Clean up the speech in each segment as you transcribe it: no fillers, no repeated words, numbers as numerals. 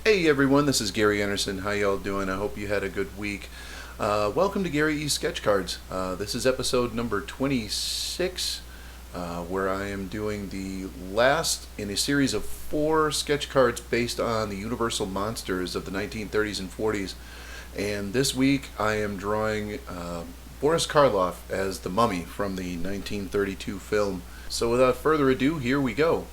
Hey everyone, this is Gary Enerson. How y'all doing? I hope you had a good week. Welcome to Gary E's Sketch Cards. This is episode number 26, where I am doing the last in a series of 4 sketch cards based on the Universal monsters of the 1930s and 40s. And this week I am drawing Boris Karloff as the mummy from the 1932 film. So without further ado, here we go.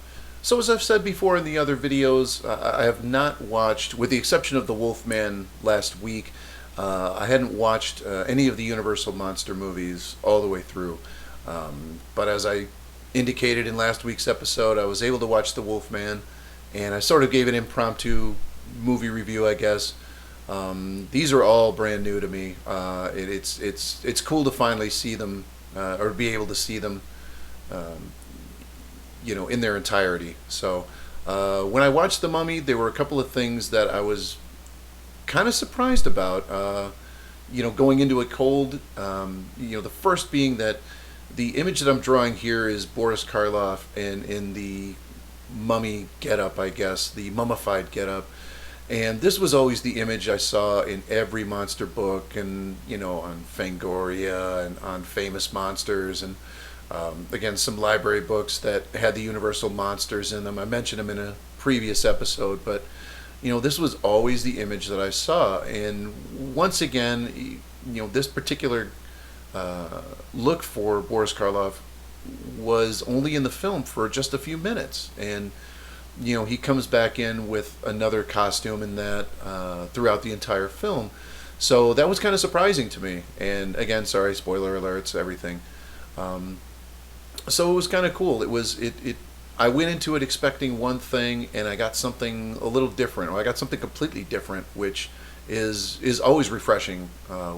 So as I've said before in the other videos, I have not watched, with the exception of the Wolfman last week, I hadn't watched any of the Universal monster movies all the way through. But as I indicated in last week's episode, I was able to watch the Wolfman, and I sort of gave an impromptu movie review, I guess. These are all brand new to me. It's cool to finally see them, or be able to see them in their entirety. So when I watched The Mummy, there were a couple of things that I was kind of surprised about. Going into it cold. The first being that the image that I'm drawing here is Boris Karloff, and in the mummy getup, I guess, the mummified getup. And this was always the image I saw in every monster book, and on Fangoria and on Famous Monsters, and again, some library books that had the Universal monsters in them. I mentioned them in a previous episode, but this was always the image that I saw. And once again, this particular look for Boris Karloff was only in the film for just a few minutes, and he comes back in with another costume in that throughout the entire film. So that was kind of surprising to me. And again, sorry, spoiler alerts, everything. So it was kind of cool. I went into it expecting one thing, and I got something a little different, or I got something completely different, which is always refreshing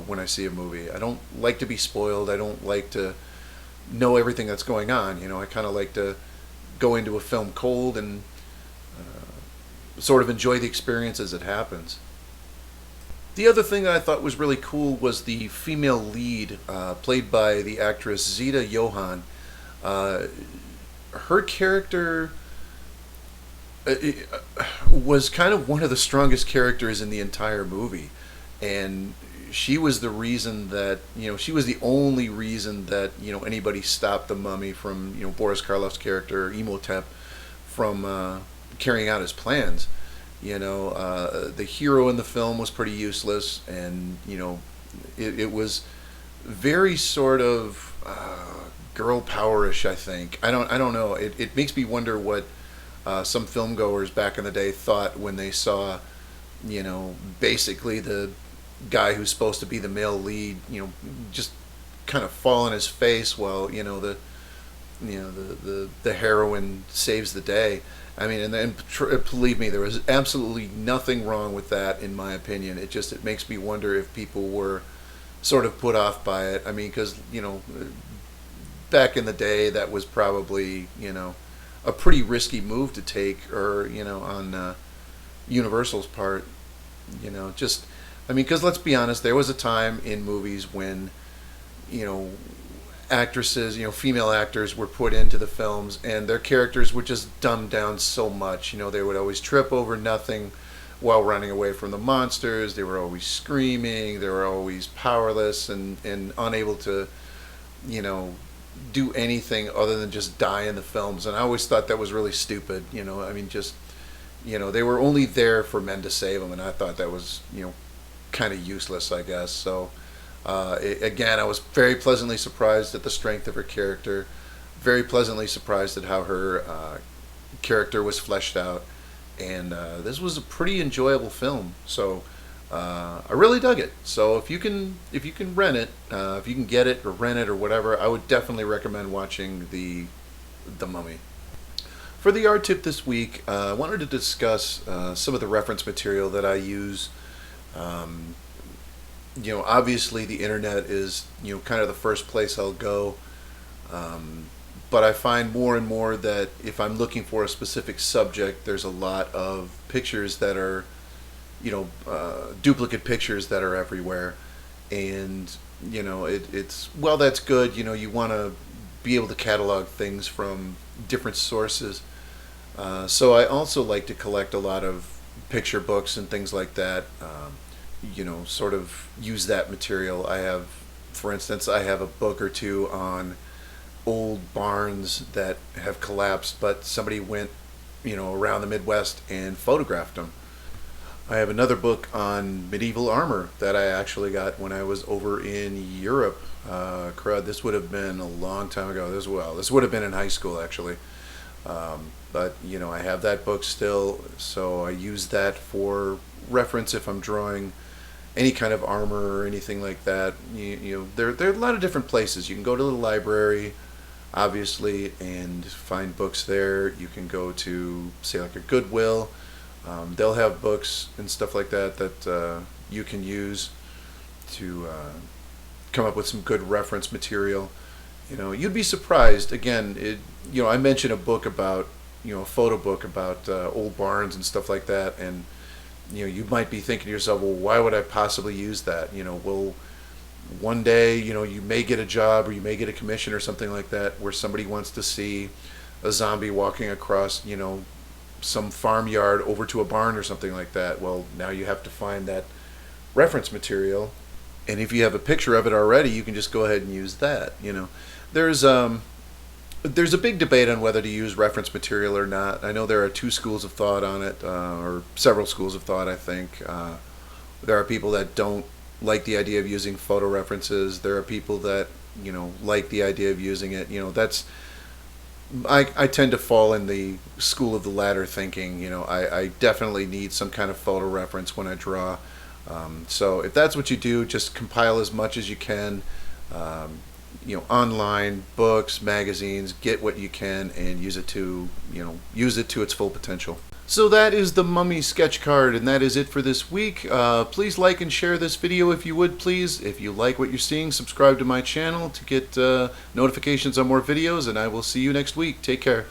when I see a movie. I don't like to be spoiled. I don't like to know everything that's going on. I kind of like to go into a film cold and sort of enjoy the experience as it happens. The other thing that I thought was really cool was the female lead, played by the actress Zita Johann. Her character was kind of one of the strongest characters in the entire movie, and she was the reason that she was the only reason that anybody stopped the mummy from Boris Karloff's character Imhotep from carrying out his plans. The hero in the film was pretty useless, and it was very sort of girl powerish, I think. I don't know. It makes me wonder what some film goers back in the day thought when they saw, basically the guy who's supposed to be the male lead, just kind of fall on his face while the heroine saves the day. I mean, and believe me, there was absolutely nothing wrong with that, in my opinion. It makes me wonder if people were sort of put off by it. I mean, because back in the day, that was probably a pretty risky move to take, or on Universal's part. Because let's be honest, there was a time in movies when actresses, female actors were put into the films, and their characters were just dumbed down so much. They would always trip over nothing while running away from the monsters. They were always screaming. They were always powerless and unable to do anything other than just die in the films. And I always thought that was really stupid. They were only there for men to save them, and I thought that was kind of useless, I guess. So again, I was very pleasantly surprised at the strength of her character, very pleasantly surprised at how her character was fleshed out, and this was a pretty enjoyable film. So I really dug it. So if you can rent it, if you can get it or rent it or whatever, I would definitely recommend watching the Mummy. For the art tip this week, I wanted to discuss some of the reference material that I use. Obviously the internet is kind of the first place I'll go, but I find more and more that if I'm looking for a specific subject, there's a lot of pictures that are duplicate pictures that are everywhere, and it's well, that's good. You want to be able to catalog things from different sources. So I also like to collect a lot of picture books and things like that. Sort of use that material. I have, for instance, I have a book or two on old barns that have collapsed, but somebody went, around the Midwest and photographed them. I have another book on medieval armor that I actually got when I was over in Europe. Crud, this would have been a long time ago. This would have been in high school actually. But I have that book still, so I use that for reference if I'm drawing any kind of armor or anything like that. There are a lot of different places. You can go to the library, obviously, and find books there. You can go to, say, like a Goodwill. They'll have books and stuff like that you can use to come up with some good reference material. You'd be surprised. Again, I mentioned a book about, a photo book about old barns and stuff like that, and you might be thinking to yourself, well, why would I possibly use that? Well, one day, you may get a job or you may get a commission or something like that where somebody wants to see a zombie walking across, some farmyard over to a barn or something like that. Well, now you have to find that reference material, and if you have a picture of it already, you can just go ahead and use that. There's a big debate on whether to use reference material or not. I know there are two schools of thought on it, or several schools of thought, I think. There are people that don't like the idea of using photo references. There are people that, like the idea of using it. I tend to fall in the school of the latter thinking. I definitely need some kind of photo reference when I draw. So if that's what you do, just compile as much as you can. Online, books, magazines, get what you can and use it to its full potential. So that is the Mummy sketch card, and that is it for this week. Please like and share this video if you would, please. If you like what you're seeing, subscribe to my channel to get notifications on more videos, and I will see you next week. Take care.